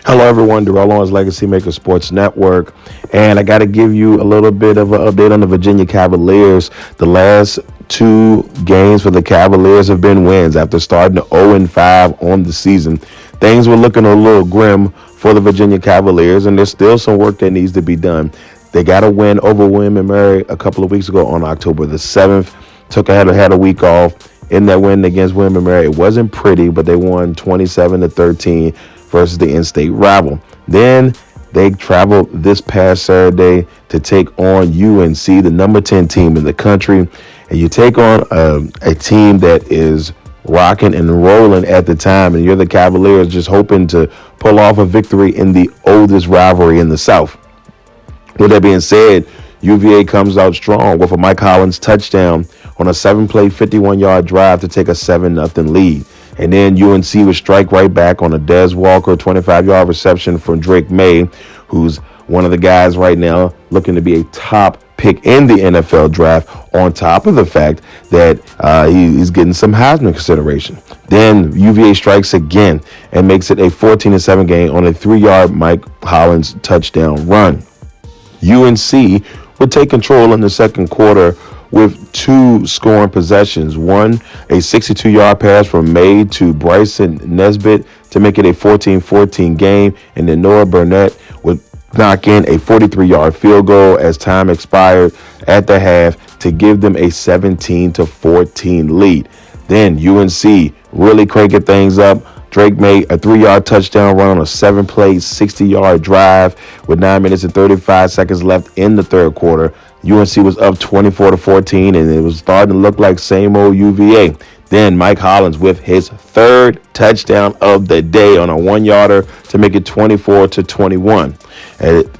Hello, everyone. Darrell Owens, LegacyMaker Sports Network. And I got to give you a little bit of an update on the Virginia Cavaliers. The last two games for the Cavaliers have been wins after starting 0-5 on the season. Things were looking a little grim for the Virginia Cavaliers, and there's still some work that needs to be done. They got a win over William & Mary a couple of weeks ago on October the 7th. Had a week off. In that win against William & Mary, it wasn't pretty, but they won 27-13. Versus the in-state rival. Then they traveled this past Saturday to take on UNC, the number 10 team in the country. And you take on a team that is rocking and rolling at the time, and you're the Cavaliers just hoping to pull off a victory in the oldest rivalry in the South. With that being said, UVA comes out strong with a Mike Hollins touchdown on a 7-play, 51-yard drive to take a 7-0 lead. And then UNC would strike right back on a Des Walker 25-yard reception from Drake May, who's one of the guys right now looking to be a top pick in the NFL draft, on top of the fact that he's getting some Heisman consideration. Then UVA strikes again and makes it a 14-7 game on a 3-yard Mike Hollins touchdown run. UNC would take control in the second quarter with two scoring possessions. One, a 62-yard pass from May to Bryson Nesbitt to make it a 14-14 game, and then Noah Burnett would knock in a 43-yard field goal as time expired at the half to give them a 17-14 lead. Then UNC really cranking things up. Drake made a 3-yard touchdown run on a 7-play, 60-yard drive with 9 minutes and 35 seconds left in the third quarter. UNC was up 24-14, and it was starting to look like same old UVA. Then Mike Hollins with his third touchdown of the day on a 1-yarder to make it 24-21.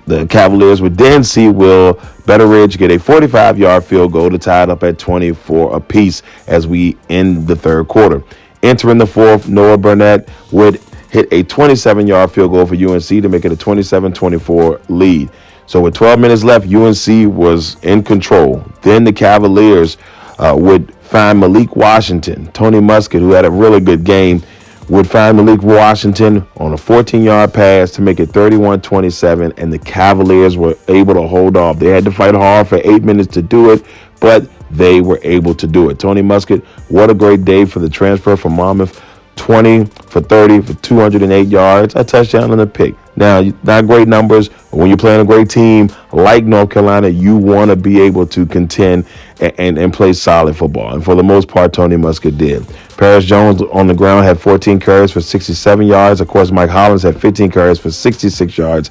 The Cavaliers would then see Will Betteridge get a 45-yard field goal to tie it up at 24 apiece as we end the third quarter. Entering the fourth, Noah Burnett would hit a 27-yard field goal for UNC to make it a 27-24 lead. So with 12 minutes left, UNC was in control. Then the Cavaliers would find Malik Washington. Tony Muskett, who had a really good game, would find Malik Washington on a 14-yard pass to make it 31-27, and the Cavaliers were able to hold off. They had to fight hard for 8 minutes to do it, but they were able to do it. Tony Muskett, what a great day for the transfer from Monmouth. 20 for 30 for 208 yards, a touchdown and a pick. Now, not great numbers, but when you're playing a great team like North Carolina, you want to be able to contend and play solid football. And for the most part, Tony Muskett did. Paris Jones on the ground had 14 carries for 67 yards. Of course, Mike Hollins had 15 carries for 66 yards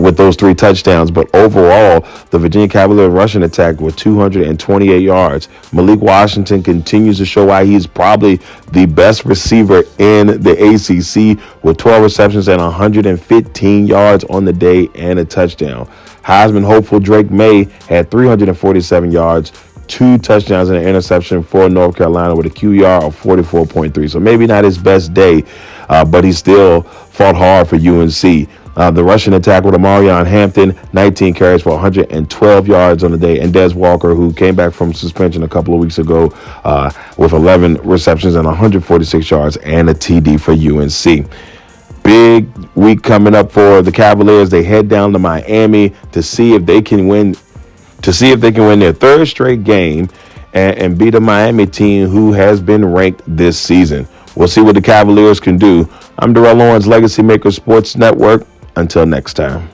with those 3 touchdowns. But overall, the Virginia Cavaliers rushing attack with 228 yards. Malik Washington continues to show why he's probably the best receiver in the ACC with 12 receptions and 115 yards on the day and a touchdown. Heisman hopeful Drake May had 347 yards, 2 touchdowns and an interception for North Carolina with a QER of 44.3. So maybe not his best day, but he still fought hard for UNC. The rushing attack with Amarion Hampton, 19 carries for 112 yards on the day, and Des Walker, who came back from suspension a couple of weeks ago with 11 receptions and 146 yards and a TD for UNC. Big week coming up for the Cavaliers. They head down to Miami to see if they can win their third straight game and beat a Miami team who has been ranked this season. We'll see what the Cavaliers can do. I'm Darrell Owens, LegacyMaker Sports Network. Until next time.